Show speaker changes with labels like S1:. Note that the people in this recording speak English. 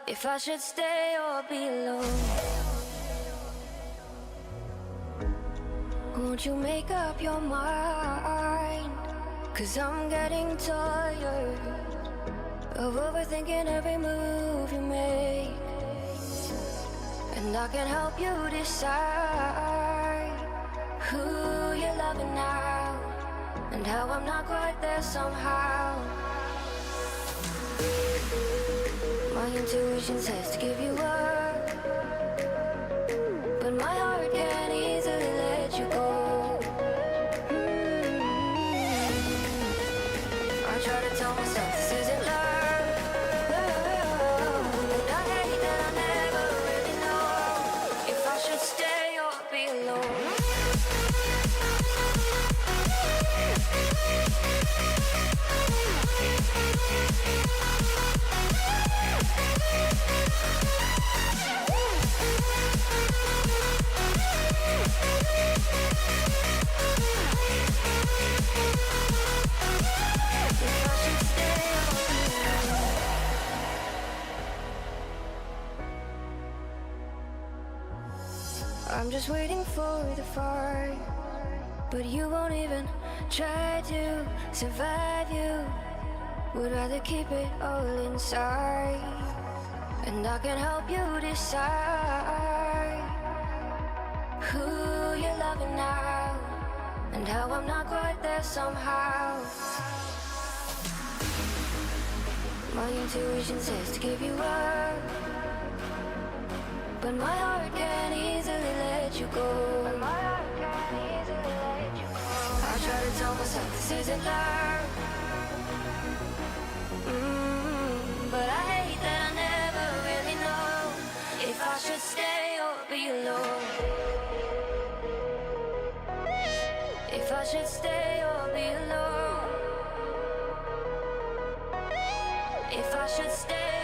S1: if I should stay or be alone. Won't you make up your mind? 'Cause I'm getting tired of overthinking every move you make. And I can help you decide who you're loving now, and how I'm not quite there somehow. My intuition says to give you up, but my heart can't easily let you go. I try to tell myself this isn't love, and I hate that I never really know if I should stay or be alone. I'm just waiting for the fire, but you won't even try to survive. You would rather keep it all inside, and I can help you decide who you're loving now, and how I'm not quite there somehow. My intuition says to give you up, but my heart can't easily let you go. I try to tell myself this isn't love, but I hate that I never really know if I should stay or be alone. If I should stay or be alone. If I should stay